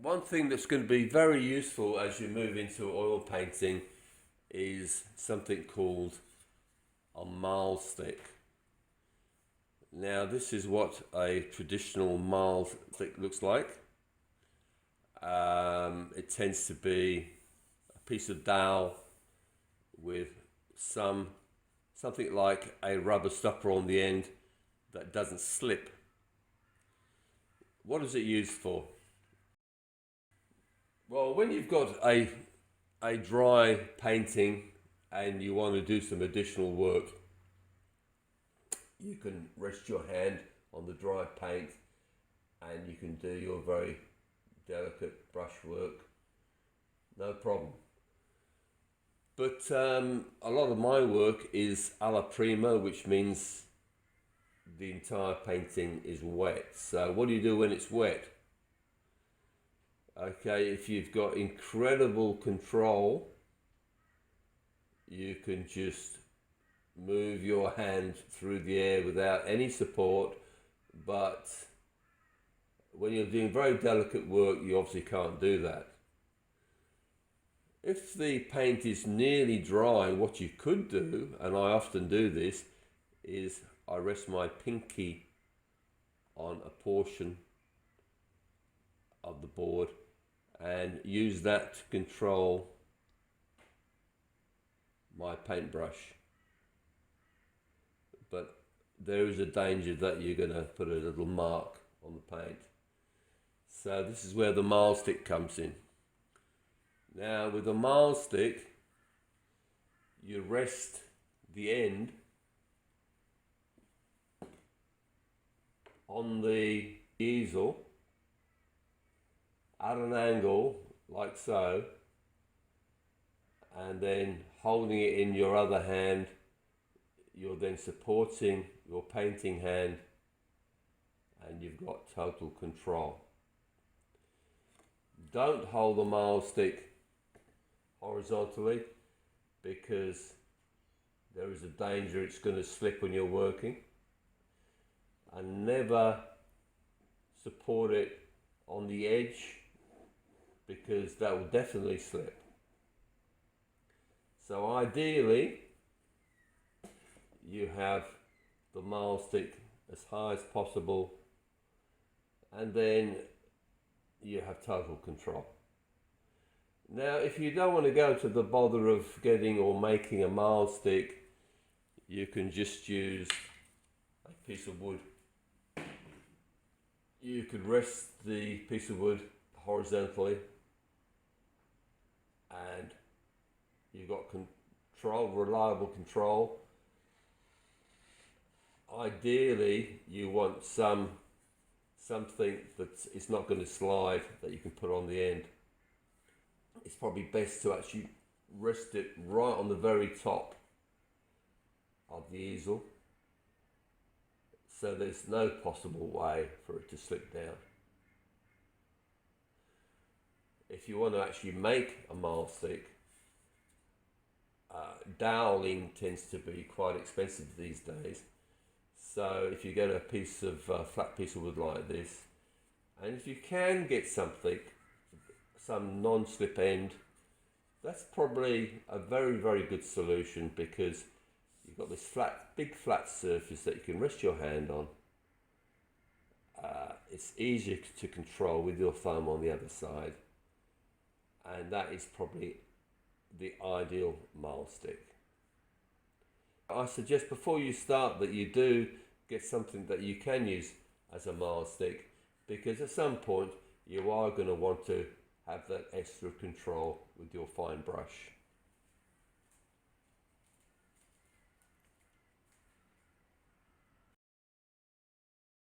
One thing that's going to be very useful as you move into oil painting is something called a Mahl stick. Now this is what a traditional Mahl stick looks like. It tends to be a piece of dowel with something like a rubber stopper on the end that doesn't slip. What is it used for? Well, when you've got a dry painting and you want to do some additional work, you can rest your hand on the dry paint and you can do your very delicate brush work, no problem. But a lot of my work is alla prima, which means the entire painting is wet. So what do you do when it's wet? Okay, if you've got incredible control, you can just move your hand through the air without any support, but when you're doing very delicate work, you obviously can't do that. If the paint is nearly dry, what you could do, and I often do this, is I rest my pinky on a portion of the board and use that to control my paintbrush. But there is a danger that you're going to put a little mark on the paint. So this is where the Mahl stick comes in. Now with the Mahl stick, you rest the end on the easel at an angle like so, and then holding it in your other hand, you're then supporting your painting hand and you've got total control. Don't hold the Mahl stick horizontally because there is a danger it's going to slip when you're working, and never support it on the edge because that will definitely slip. So ideally you have the Mahl stick as high as possible and then you have total control. Now if you don't want to go to the bother of getting or making a Mahl stick, you can just use a piece of wood. You could rest the piece of wood horizontally and you've got control, reliable control. Ideally you want something that is not going to slide that you can put on the end. It's probably best to actually rest it right on the very top of the easel, so there's no possible way for it to slip down. If you want to actually make a Mahl stick, doweling tends to be quite expensive these days. So if you get a piece of flat piece of wood like this, and if you can get something, some non-slip end, that's probably a very, very good solution because you've got this big flat surface that you can rest your hand on. It's easier to control with your thumb on the other side, and that is probably the ideal Mahl stick. I suggest before you start that you do get something that you can use as a Mahl stick, because at some point you are going to want to have that extra control with your fine brush.